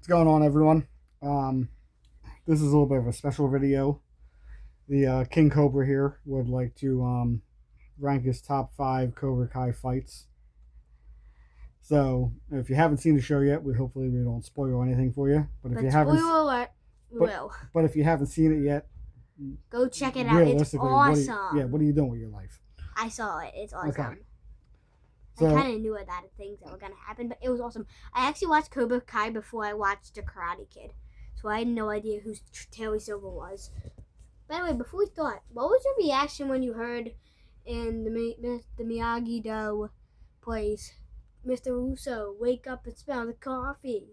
What's going on, everyone? This is a little bit of a special video. The King Cobra here would like to rank his top 5 Cobra Kai fights. So, if you haven't seen the show yet, hopefully we don't spoil anything for you. But if you haven't, spoiler alert, we will. But if you haven't seen it yet, go check it out. It's awesome. What are you doing with your life? I saw it. It's awesome. Okay. So, I kind of knew that things that were going to happen, but it was awesome. I actually watched Cobra Kai before I watched The Karate Kid, so I had no idea who Terry Silver was. By the way, before we start, what was your reaction when you heard in the Miyagi-Do place, Mr. Russo, wake up and smell the coffee?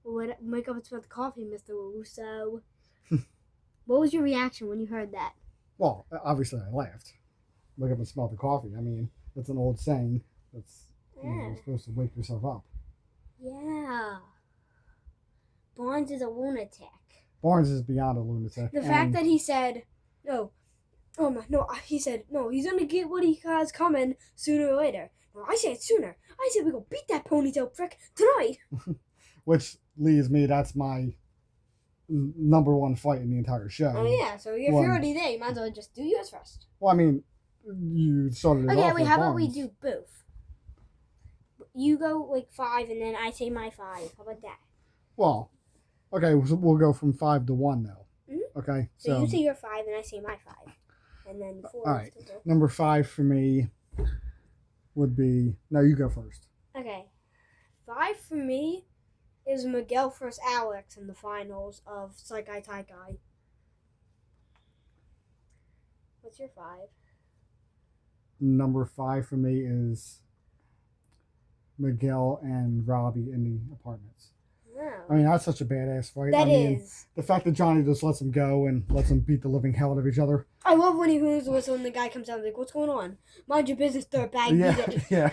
Wake up and smell the coffee, Mr. Russo. What was your reaction when you heard that? Well, obviously I laughed. Wake up and smell the coffee. I mean, that's an old saying. That's you're supposed to wake yourself up. Yeah. Barnes is a lunatic. Barnes is beyond a lunatic. The fact that he said, he said, no, he's going to get what he has coming sooner or later. No, I said sooner. I said we go beat that ponytail prick tonight. Which leads me, that's my number one fight in the entire show. Oh, yeah. So if you're already there, you might as well just do yours first. Well, I mean, you started it off Okay, with how Barnes. about we do both? You go like 5, and then I say my 5. How about that? Well, okay, we'll go from 5 to 1 now. Mm-hmm. Okay, so you say your 5, and I say my 5, and then 4. All right, number 5 for me would be. No, you go first. Okay, 5 for me is Miguel versus Alex in the finals of Saikai Taikai. What's your 5? Number 5 for me is Miguel and Robbie in the apartments. Wow. I mean, that's such a badass fight. That is. The fact that Johnny just lets them go and lets them beat the living hell out of each other. I love when he hears the whistle and the guy comes out and is like, what's going on? Mind your business, dirtbag. Yeah.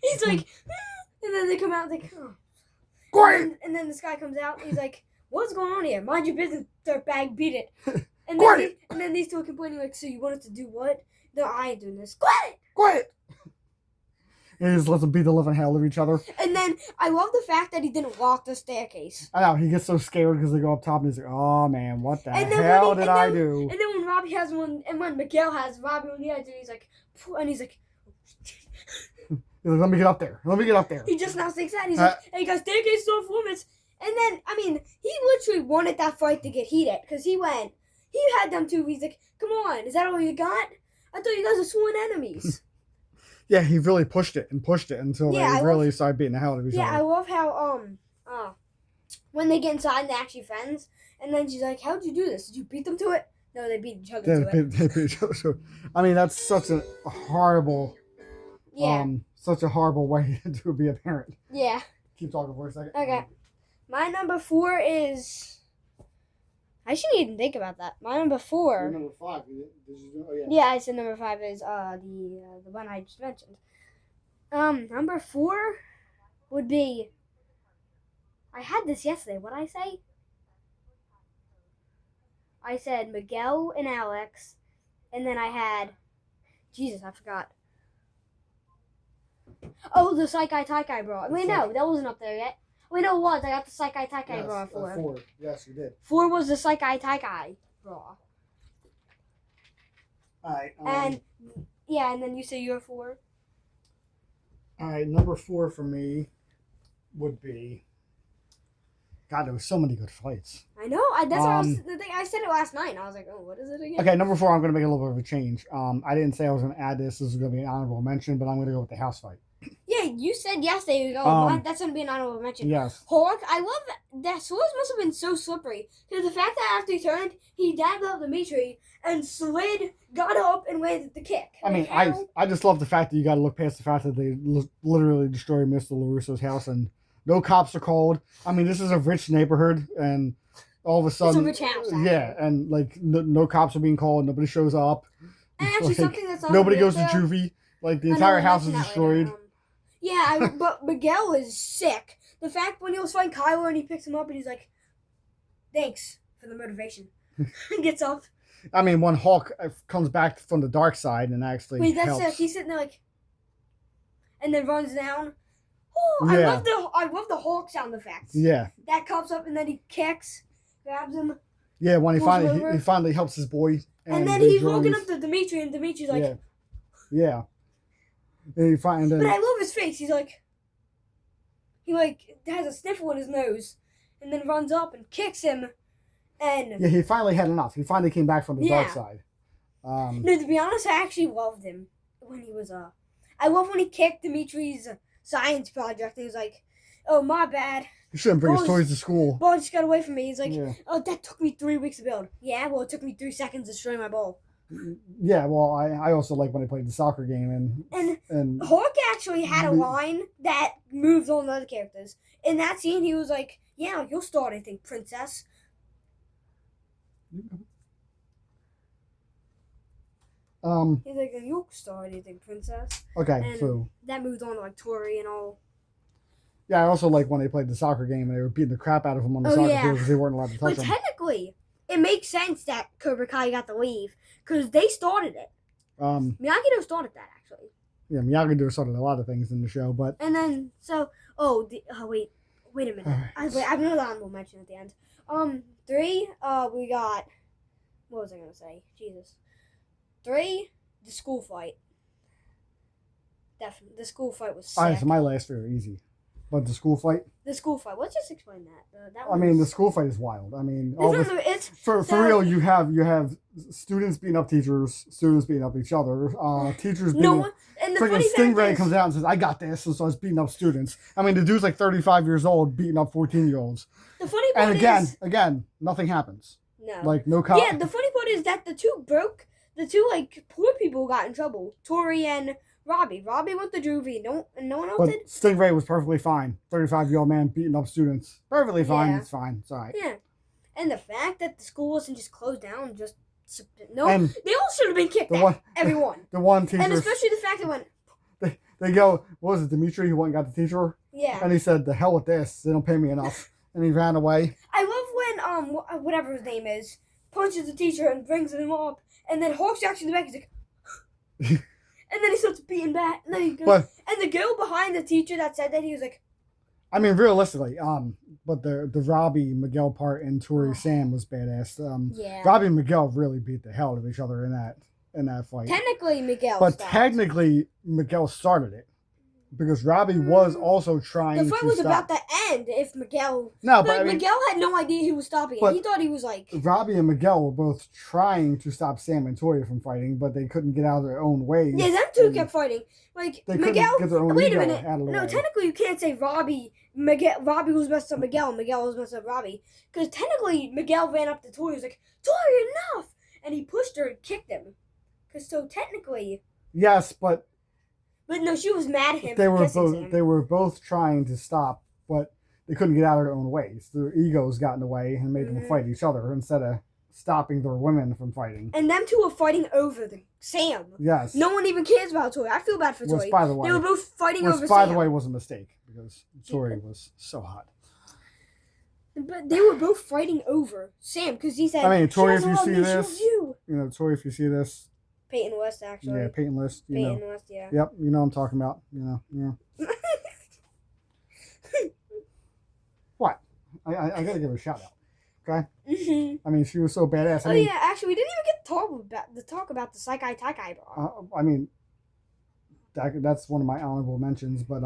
He's like, and then they come out like, oh. Quiet! And then this guy comes out and he's like, what's going on here? Mind your business, dirtbag, beat it. And then these two are complaining like, so you want us to do what? No, I ain't doing this. Quiet! And he just lets them beat the living hell out of each other. And then I love the fact that he didn't walk the staircase. I know, he gets so scared because they go up top and he's like, oh man, what the hell did I do? And then when Robbie has one, and when Miguel has Robbie on the edge, and he's like, let me get up there. He just now thinks that. He's like, hey guys, staircase is off limits. And then, I mean, he literally wanted that fight to get heated because he had them too. He's like, come on, is that all you got? I thought you guys were sworn enemies. Yeah, he really pushed it until they really started beating the hell out of each other. Yeah, I love how when they get inside and they're actually friends, and then she's like, "How'd you do this? Did you beat them to it?" No, they beat each other to it. They beat each other to it. I mean, that's such a horrible, such a horrible way to be a parent. Yeah. Keep talking for a second. Okay, my number 4 is. I shouldn't even think about that. My number 4. Your number 5. Did you do? Oh, yeah. Yeah, I said number 5 is the one I just mentioned. Number 4 would be. I had this yesterday. What did I say? I said Miguel and Alex, and then I had. Jesus, I forgot. Oh, the Saikai Taikai bro. Wait, no, that wasn't up there yet. Wait, no, it was. I got the Saikai Taikai bra 4. 4. Yes, you did. 4 was the Saikai Taikai bra. Alright. And then you say your 4. Alright, number 4 for me would be. God, there was so many good fights. I know. That's what I said it last night. And I was like, oh, what is it again? Okay, number 4, I'm going to make a little bit of a change. I didn't say I was going to add this. This is going to be an honorable mention, but I'm going to go with the house fight. Yeah, you said yesterday. That's going to be an honorable mention. Yes. Hawk, I love that. Swords must have been so slippery. Because the fact that after he turned, he dabbed out the meat tree and slid, got up, and landed the kick. I mean, I just love the fact that you got to look past the fact that they literally destroyed Mr. LaRusso's house and no cops are called. I mean, this is a rich neighborhood, and all of a sudden, it's a rich house. Actually. Yeah, and like no cops are being called. Nobody shows up. And actually, something that's nobody goes to juvie. Like the entire house is destroyed. But Miguel is sick. The fact when he was fighting Kylo and he picks him up and he's like, "Thanks for the motivation," and gets up. I mean, when Hulk comes back from the dark side and actually helps. He's sitting there like, and then runs down. Oh, yeah. I love the Hulk sound effects. Yeah. That comes up and then he kicks, grabs him, Yeah, when he pulls him finally over. he finally helps his boy. And then he he's walking joins. up to Dimitri, and Dimitri's like, Yeah. And he finds. but I love his face. He has a sniffle in his nose, and then runs up and kicks him, and Yeah, he finally had enough. He finally came back from the dark side. No, to be honest, I actually loved him when he was I love when he kicked Dimitri's science project. He was like, "Oh, my bad. He shouldn't bring his toys to school." Ball just got away from me." He's like, "Oh, that took me 3 weeks to build." Yeah, well, it took me 3 seconds to destroy my ball. Yeah, well, I also like when they played the soccer game and Hulk actually had a line that moved on the other characters. In that scene, he was like, "Yeah, you'll start anything, princess." He's like, "You'll start anything, princess." Okay, and so that moved on to like Tori and all. Yeah, I also like when they played the soccer game and they were beating the crap out of him on the soccer field because they weren't allowed to touch but him. Technically, it makes sense that Cobra Kai got the leave because they started it. Miyagi-Do started that actually. Yeah, Miyagi-Do started a lot of things in the show, but and then wait a minute. I have another honorable mention at the end. 3, we got, what was I gonna say? Jesus. 3, the school fight. Definitely, the school fight was sick. All right, so my last 3 are easy. But the school fight? The school fight. Let's just explain that. The school fight is wild. I mean, for so, real, you have students beating up teachers, students beating up each other, teachers beating and the freaking Stingray comes out and says, "I got this," and starts beating up students. I mean, the dude's like 35 years old beating up 14-year-olds. The funny part again, nothing happens. No. Like, no cop. Yeah, the funny part is that the two poor people got in trouble. Tori and Robbie. Robbie went to juvie. No one else did. Stingray was perfectly fine. 35-year-old man beating up students. Perfectly fine. Yeah. It's fine. It's all right. Yeah. And the fact that the school wasn't just closed down, they all should have been kicked out. Everyone. The one teacher. And especially the fact that they go, what was it, Dimitri who went and got the teacher? Yeah. And he said, "The hell with this. They don't pay me enough." And he ran away. I love when, whatever his name is, punches the teacher and brings him up, and then Hawk's actually in the back, he's like, and then he starts beating back, and then he goes, and the girl behind the teacher that said that, he was like, I mean, realistically, but the Robbie Miguel part in Tori Sam was badass. Robbie and Miguel really beat the hell out of each other in that fight. Technically, technically, Miguel started it. Because Robbie was also trying to stop. The fight was about to end if Miguel... No, but Miguel had no idea he was stopping it. He thought he was like... Robbie and Miguel were both trying to stop Sam and Tori from fighting, but they couldn't get out of their own way. Yeah, them two kept fighting. Like, they Miguel... Get their own wait a ego minute. Out of the way. Technically you can't say Robbie was messed up Miguel, and Miguel was messed up Robbie. Because technically Miguel ran up to Tori and was like, "Tori, enough!" And he pushed her and kicked him. Because so technically... Yes, but no, she was mad at him. They were both trying to stop, but they couldn't get out of their own ways. Their egos got in the way and made them fight each other instead of stopping their women from fighting. And them two were fighting over Sam. Yes. No one even cares about Tori. I feel bad for Tori. By the way, they were both fighting over Sam. By the way, was a mistake because Tori was so hot. But they were both fighting over Sam because he said, I mean, Tori, if you see this, Tori, if you see this. Peyton West, actually. Yeah, Peyton West. West, yeah. Yep, you know what I'm talking about. Yeah. What? I gotta give her a shout out. Okay? Mm-hmm. I mean, she was so badass. Yeah, actually, we didn't even get to talk about the Saikai Taikai bar. I mean, that's one of my honorable mentions, but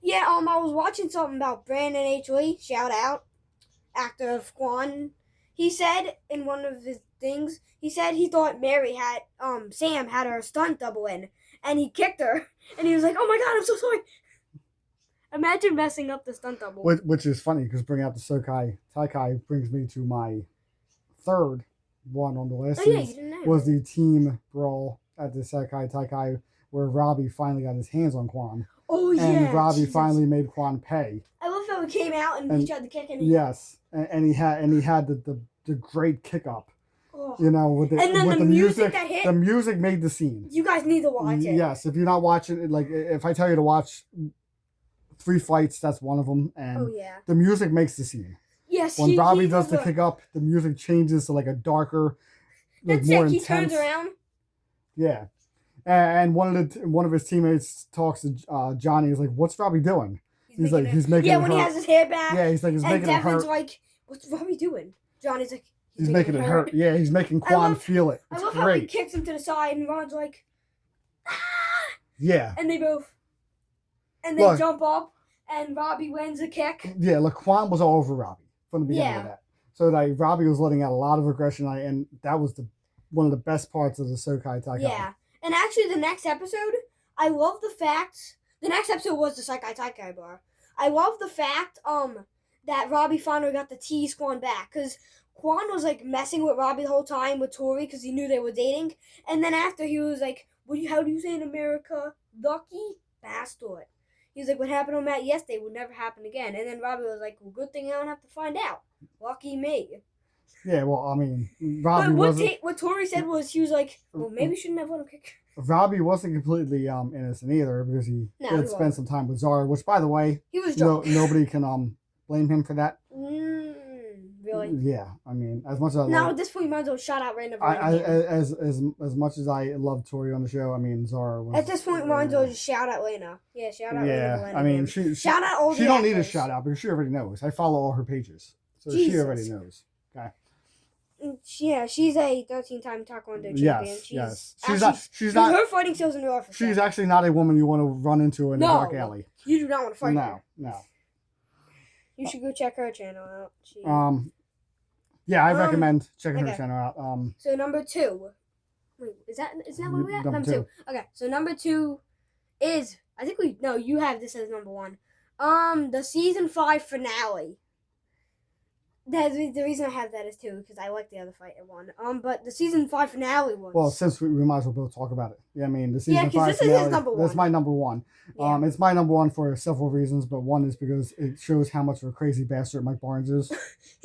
Yeah, I was watching something about Brandon H. Lee, shout out, actor of Quan. He said in one of his things, he said he thought Sam had her stunt double in, and he kicked her, and he was like, "Oh my God, I'm so sorry." Imagine messing up the stunt double. Which is funny, because bringing out the Saikai Taikai brings me to my third one on the list. Was the team brawl at the Saikai Taikai, where Robbie finally got his hands on Quan. Oh, yeah. And Robbie finally made Quan pay. I love how he came out and he tried to kick him. Yes, and he had the great kick up. Oh. With the music that hit. The music made the scene. You guys need to watch it. Yes, if you're not watching it, like if I tell you to watch 3 fights, that's one of them. And the music makes the scene. Yes. When Robbie does the kick up, the music changes to like a darker, like more intense. He turns around. Yeah. And one of his teammates talks to Johnny. He's like, "What's Robbie doing?" He's making yeah, it when hurt. he has his hair back. Yeah, he's making and it Devin's hurt. like, what's Robbie doing? Johnny's like, he's making it hurt. Yeah, he's making Quan feel it. It's I love great. how he kicks him to the side and Ron's like, ah! Yeah. And they jump up and Robbie wins a kick. Yeah, look, Quan was all over Robbie from the beginning of that. So like Robbie was letting out a lot of aggression, and that was one of the best parts of the Sokai Taikai. Yeah, and actually the next episode, I love the fact. The next episode was the Sokai Taikai bar. I love the fact that Robbie finally got the tease Quan back, because Quan was like messing with Robbie the whole time with Tori because he knew they were dating, and then after he was like, how do you say in America? Lucky bastard. He was like, what happened on Matt yesterday would never happen again. And then Robbie was like, well, good thing I don't have to find out. Lucky me. Yeah, well, I mean, Robbie what Tori said was, he was like, well, maybe we shouldn't have let him kick. Robbie wasn't completely innocent either, because he did spend some time with Zara, which, by the way, he was drunk. Nobody can blame him for that. Really? Yeah, I mean, as much as at this point, you might as well shout out random. As much as I love Tori on the show, I mean, Zara was. At this point, you might as well just shout out Lena. Yeah, shout out Lena. Yeah, I mean, shout out all the She don't actors. need a shout out because she already knows. I follow all her pages, so Jesus. she already knows. Okay. Yeah, she's a 13-time Taekwondo champion. Yes. She's not. Her fighting skills in the office. She's actually not a woman you want to run into in a dark alley. You do not want to fight her. No. You should go check her channel out. Yeah, I recommend checking her channel out. So number 2. Wait, is that where we're at? Number 2. Okay, so number 2 is, you have this as number 1. The season 5 finale. The reason I have that is too because I like the other fight it won. But the season 5 finale was. Well, since we might as well both talk about it. Yeah, I mean the season 5 this finale. Is his number 1. That's my number 1. Yeah. It's my number 1 for several reasons, but one is because it shows how much of a crazy bastard Mike Barnes is.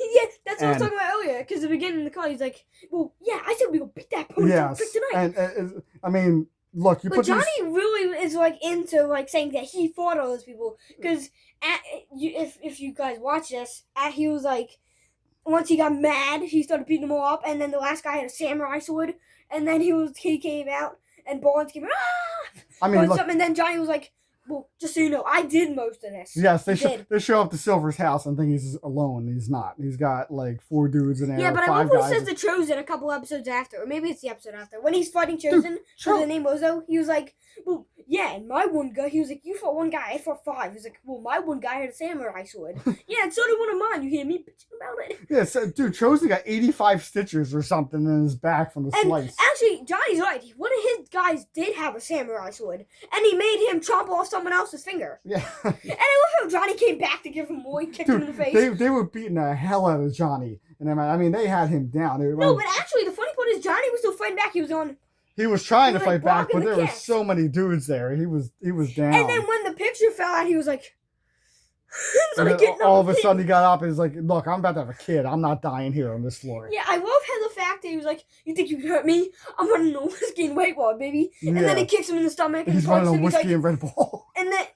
Yeah, that's what I was talking about earlier. Because at the beginning of the call, he's like, "Well, yeah, I said we will beat that pony tonight." And I mean, look, but Johnny really is like into like saying that he fought all those people because if you guys watch this, he was like. Once he got mad, he started beating them all up, and then the last guy had a samurai sword, and then he came out, and Barnes came out, I mean, and then Johnny was like, well, just so you know, I did most of this. Yes, they show up to Silver's house and think he's alone. He's not. He's got like 4 dudes in there. Yeah, but I love when he says the Chosen a couple episodes after, or maybe it's the episode after. When he's fighting Chosen, for the name Ozo, he was like, well, yeah, and my one guy, he was like, you fought one guy, I fought 5. He was like, well, my one guy had a samurai sword. Yeah, and so did one of mine. You hear me bitching about it? Yeah, so, dude, Chosen got 85 stitches or something in his back from the slice. Actually, Johnny's right. One of his guys did have a samurai sword, and he made him chomp off someone else's finger. Yeah. And I love how Johnny came back to give him more. He kicked him in the face. They were beating the hell out of Johnny. And I mean, they had him down. But actually, the funny part is Johnny was still fighting back. He was trying to fight back, but there were so many dudes there. He was down. And then when the picture fell out, he was like... all of a sudden he got up and he's like, look, I'm about to have a kid. I'm not dying here on this floor. Yeah, I love how the fact that he was like, you think you can hurt me? I'm running on whiskey and Weight Wall, baby. And then he kicks him in the stomach. And he's running on whiskey and Red Bull. And then,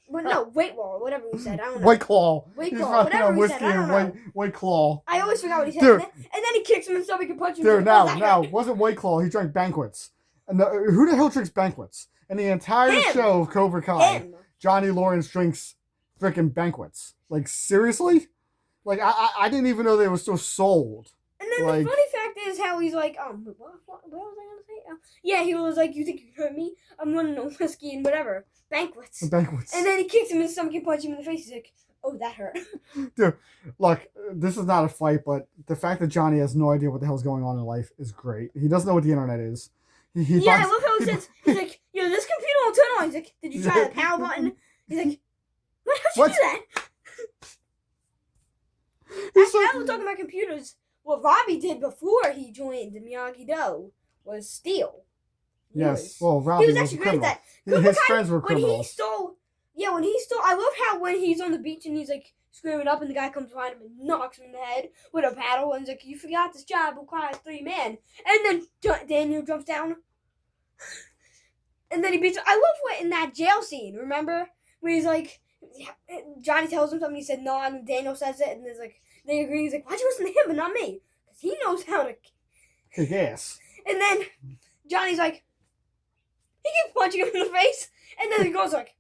Weight Wall, whatever he said. I don't know. White Claw. White Claw, whatever he said. I don't know. White Claw. I always forgot what he said. And then he kicks him in the stomach and punches him. Dude, now, wasn't White Claw. He drank banquets. And who the hell drinks banquets? In the entire show of Cobra Kai, Johnny Lawrence drinks freaking banquets. Like, seriously? Like, I didn't even know they were still sold. And then the funny fact is how he's like, what was I going to say? Yeah, he was like, you think you can hurt me? I'm running on whiskey and whatever. Banquets. And then he kicks him in the stomach and punches him in the face. He's like, oh, that hurt. Dude, look, this is not a fight, but the fact that Johnny has no idea what the hell's going on in life is great. He doesn't know what the internet is. I love how he says, he's like, yo, this computer won't turn on. He's like, did you try the power button? He's like, how'd you do that? Now we're talking about computers. What Robbie did before he joined the Miyagi-Do was steal. Yes. Well, Robbie was actually great at that. His friends were criminals. When he stole, I love how when he's on the beach and he's like screaming up and the guy comes behind him and knocks him in the head with a paddle and he's like, you forgot this job requires 3 men. And then Daniel jumps down. And then he beats him. I love what in that jail scene, remember? Where he's like, Johnny tells him something, he said no, and Daniel says it, and there's like, they agree, he's like, why'd you listen to him and not me? Because he knows how to kick ass. And then Johnny's like, he keeps punching him in the face, and then he goes like,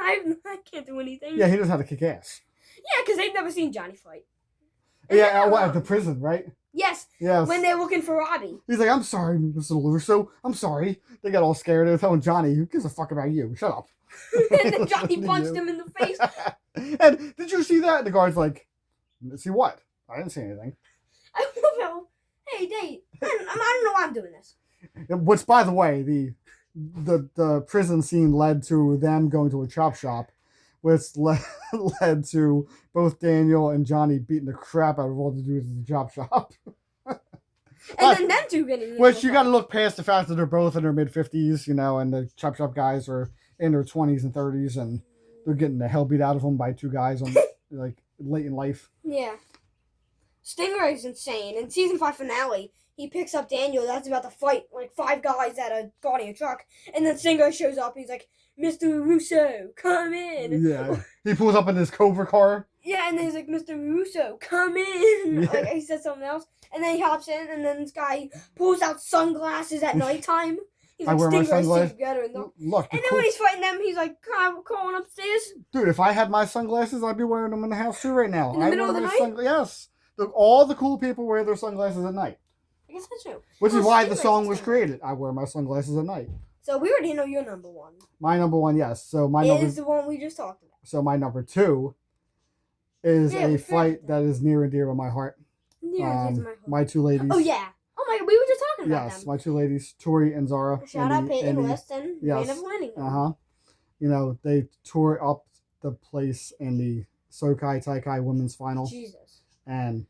I can't do anything. Yeah, he knows how to kick ass. Yeah, because they've never seen Johnny fight. Yeah, at the prison, right? Yes. Yes. When they're looking for Robbie. He's like, I'm sorry, Mr. LaRusso. I'm sorry. They got all scared. They were telling Johnny, who gives a fuck about you? Shut up. And then Johnny punched him in the face. And did you see that? And the guard's like, see what? I didn't see anything. I love how, hey, Dave, I don't know why I'm doing this. Which, by the way, the prison scene led to them going to a chop shop, which led to both Daniel and Johnny beating the crap out of all the dudes at the chop shop. And then them two getting... Which you got to look past the fact that they're both in their mid-50s, and the chop shop guys are in their 20s and 30s, and they're getting the hell beat out of them by two guys on late in life. Yeah. Stingray's insane. In season 5 finale, he picks up Daniel that's about to fight 5 guys at a guarding a truck, and then Stingray shows up and he's like, Mr. Russo, come in. Yeah. He pulls up in his Cobra car. Yeah, and then he's like, Mr. Russo, come in. Yeah. He said something else. And then he hops in, and then this guy pulls out sunglasses at nighttime. He's like, I wear my Stingray's sunglasses. together. Look. And then when he's fighting them, he's like, crawling upstairs. Dude, if I had my sunglasses, I'd be wearing them in the house too right now. In the middle of the night? Yes. All the cool people wear their sunglasses at night. I guess that's true. Which is why the song was created. I wear my sunglasses at night. So we already know your number 1. My number 1, yes. So my is the one we just talked about. So my number 2 is a fight that is near and dear to my heart. My two ladies. Oh yeah. Oh my God, we were just talking about them. Yes, my two ladies, Tori and Zara. Shout out Peyton West and Van of Lanningham. They tore up the place in the Sokai Taikai women's final. Jesus. And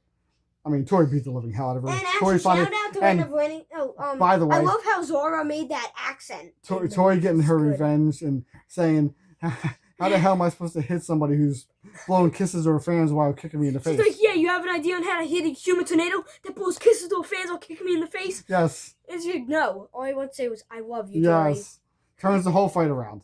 I mean, Tori beat the living hell out of her. And actually, shout out to Van of Lanningham. By the way, I love how Zara made that accent. Tori getting her revenge and saying, "How the hell am I supposed to hit somebody who's blowing kisses to her fans while kicking me in the face?" She's like, "Yeah, you have an idea on how to hit a human tornado that blows kisses to her fans while kicking me in the face?" Yes. And she's like, "No, all I want to say was I love you, Tori." Yes. Turns the whole fight around.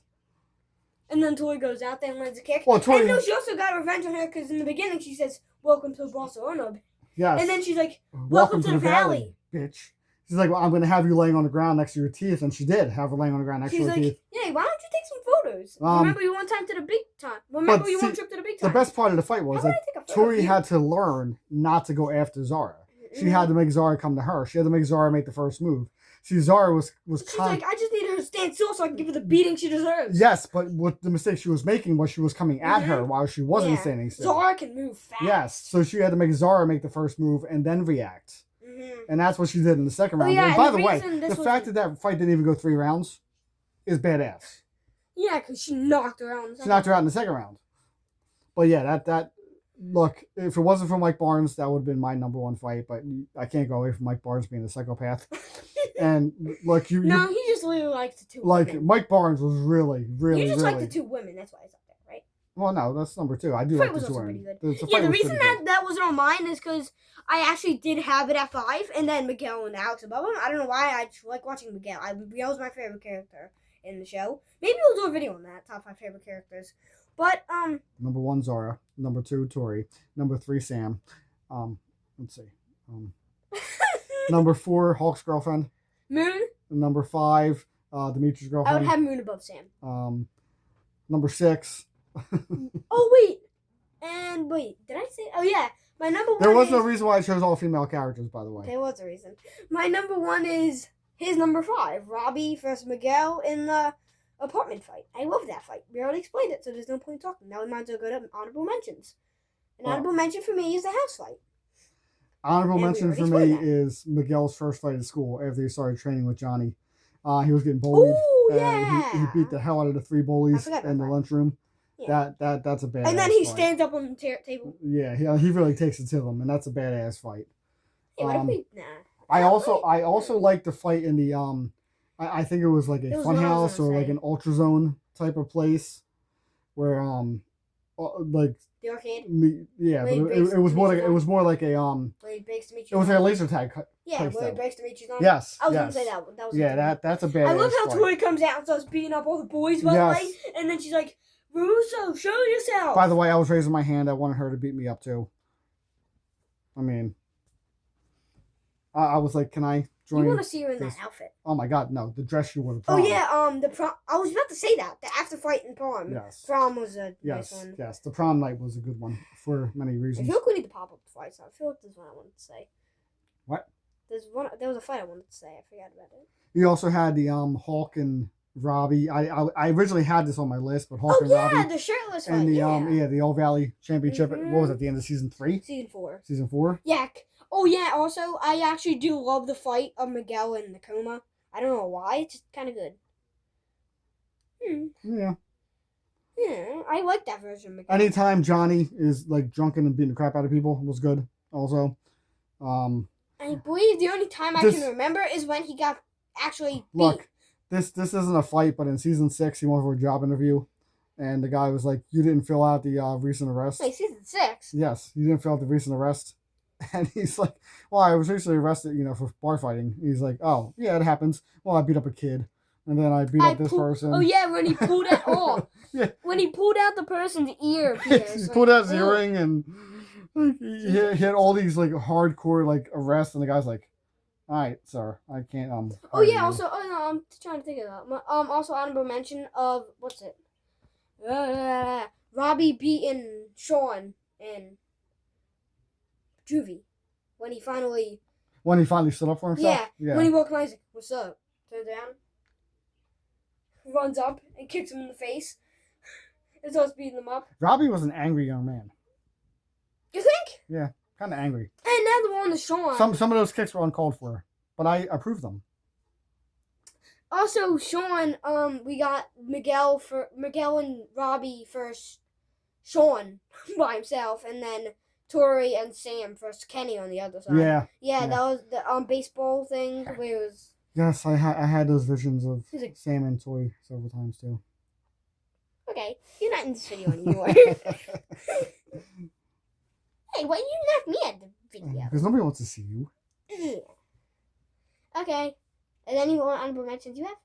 And then Tori goes out there and lands a kick. Well, Tori... And no, she also got revenge on her because in the beginning she says, "Welcome to Barcelona." Yes. And then she's like, "Welcome to the valley, bitch." She's like, "Well, I'm going to have you laying on the ground next to your teeth," and she did have her laying on the ground next to her teeth. "Yeah, why don't you take some photos? Remember you one time to the big time. Remember you one trip to the big time." The best part of the fight was that Tori had to learn not to go after Zara. She had to make Zara come to her. She had to make Zara make the first move. See, Zara was She's like, "I just need her to stand still so I can give her the beating she deserves." Yes, but what the mistake she was making was she was coming at her while she wasn't standing still. Zara can move fast. Yes, so she had to make Zara make the first move and then react. And that's what she did in the second round. Yeah, and by the way, the fact that fight didn't even go 3 rounds is badass. Yeah, because she knocked her out. She knocked her out in the second round. But yeah, that look, if it wasn't for Mike Barnes, that would have been my number 1 fight. But I can't go away from Mike Barnes being a psychopath. And look, no, he just really likes the 2 women. Like, Mike Barnes was really. You just like the 2 women, that's why it's up there, right? Well, no, that's number 2. I do like the 2 women. The reason that wasn't on mine is because I actually did have it at 5, and then Miguel and Alex above him. I don't know why, I just like watching Miguel. Miguel's my favorite character in the show. Maybe we'll do a video on that, top 5 favorite characters. But, Number 1, Zara. Number 2, Tori. Number 3, Sam. Let's see. Number 4, Hulk's girlfriend. Moon. Number 5, Dimitri's girlfriend. I would have Moon above Sam. Number 6. Oh, wait. And, wait, did I say? Oh, yeah. My number 1 There was no reason why I chose all female characters, by the way. There was a reason. My number 1 is his number 5. Robbie versus Miguel in the apartment fight. I love that fight. We already explained it, so there's no point talking. Now we might as well go to honorable mentions. An honorable mention for me is the house fight. Honorable mention for me is Miguel's first fight at school after he started training with Johnny. He was getting bullied. Oh, yeah. He beat the hell out of the 3 bullies in the lunchroom. Yeah. That's a badass And then he fight. stands up on the table. Yeah, he really takes it to them, and that's a badass fight. Yeah, what if we... Nah. I also like the fight in the I think it was like a funhouse or like an ultra zone type of place where like the arcade. Yeah, but it was more like a Where he breaks Dimitri's it was like a laser tag. Yeah, where he breaks Dimitri's arm. Yes. I was gonna say that. That was that's a badass. I love how fight. Tori comes out and starts beating up all the boys by the way, and then she's like, "Russo, show yourself." By the way, I was raising my hand. I wanted her to beat me up too. I mean, I was like, "Can I join. You want to see her in that outfit? Oh my God, no, the dress you wore. Oh yeah, the prom. I was about to say that the after fight in prom. Yes. Prom was a nice one. Yes, the prom night was a good one for many reasons. I feel like we need to pop up the fights. I feel like there's one I wanted to say. What? There was a fight I wanted to say. I forgot about it. You also had the Hulk and Robbie. I originally had this on my list, but Hulk and Robbie. The shirtless fight. And the the All Valley Championship. What was it? The end of season 3? Season 4. Season 4. Yeah. Oh yeah. Also, I actually do love the fight of Miguel and Nakoma. I don't know why. It's just kind of good. Yeah. Yeah, I like that version of Miguel. Anytime Johnny is like drunken and beating the crap out of people was good. Also. I believe the only time I can remember is when he got actually beat. Look, this isn't a fight, but in season 6 he went for a job interview, and the guy was like, "You didn't fill out the recent arrest." Wait, season 6? Yes, you didn't fill out the recent arrest, and he's like, "Well, I was recently arrested, for bar fighting." He's like, "Oh, yeah, it happens. Well, I beat up a kid, and then I beat up this person." Oh yeah, when he pulled it off. Yeah. When he pulled out the person's ear. He pulled out his earring and. He had all these like hardcore like arrests, and the guy's like, "All right, sir, I can't." Oh yeah. Also, no, I'm trying to think of that. Also, honorable mention of what's it? Robbie beating Sean and Juvie when he finally stood up for himself. Yeah. When he walked in, he's like, "What's up?" Turns down, runs up and kicks him in the face. And starts beating him up. Robbie was an angry young man. You think? Yeah, kind of angry. And now the one to Sean. Some of those kicks were uncalled for, but I approved them. Also, Sean, we got Miguel and Robbie first. Sean by himself, and then Tori and Sam versus Kenny on the other side. Yeah. That was the baseball thing where it was. Yes, I had those visions of Sam and Tori several times too. Okay, you're not in this video anymore. Hey, why you knock me at the video? Because nobody wants to see you. Okay. And any more honorable mentions you have?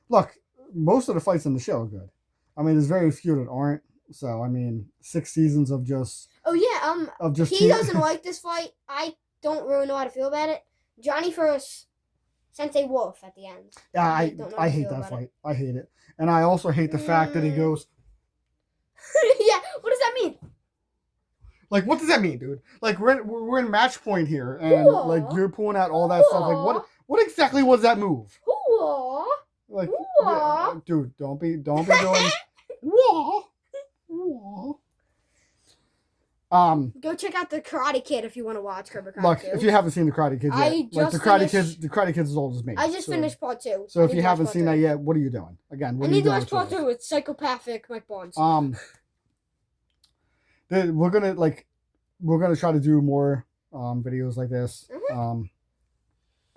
Look, most of the fights in the show are good. I mean, there's very few that aren't. So, I mean, 6 seasons of just... Oh, yeah, he doesn't like this fight. I don't really know how to feel about it. Johnny versus Sensei Wolf at the end. Yeah, I hate that fight. I hate it. And I also hate the fact that he goes... Yeah, what does that mean? Like, what does that mean, dude? Like, we're in match point here, and like you're pulling out all that stuff. Like, what exactly was that move? Like, yeah, dude, don't be doing. Go check out the Karate Kid if you want to watch Cobra Kai. Look, if you haven't seen the Karate Kid yet, the Karate Kid's as old as me. I just finished part 2. So if you haven't seen that yet, what are you doing? Again, I need to watch part 2 with psychopathic Mike Barnes. We're gonna try to do more videos like this.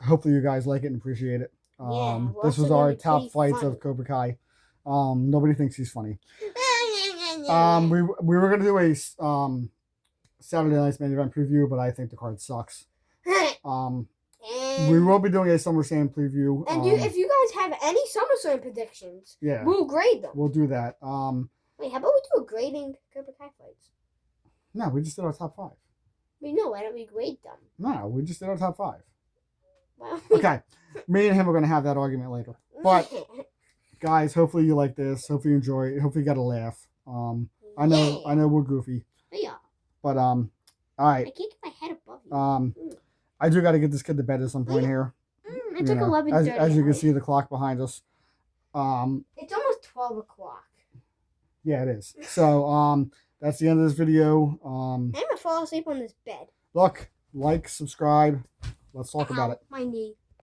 Hopefully you guys like it and appreciate it. This was our top fights of Cobra Kai. Nobody thinks he's funny. We were gonna do a Saturday night's main event preview, but I think the card sucks. We will be doing a SummerSlam preview. And if you guys have any SummerSlam predictions, we'll grade them. We'll do that. Wait, how about we do a grading Cobra Kai fights? No, we just did our top 5. Wait, no, why don't we grade them? No, we just did our top 5. Well, Okay, me and him are going to have that argument later. But, guys, hopefully you like this. Hopefully you enjoy it. Hopefully you got a laugh. I know we're goofy. Yeah. But, all right. I can't get my head above you. I do got to get this kid to bed at some point here. It's like 11:30. As you can see the clock behind us. It's almost 12 o'clock. Yeah, it is. So, that's the end of this video. I'm going to fall asleep on this bed. Look, like, subscribe. Let's talk about it. My knee.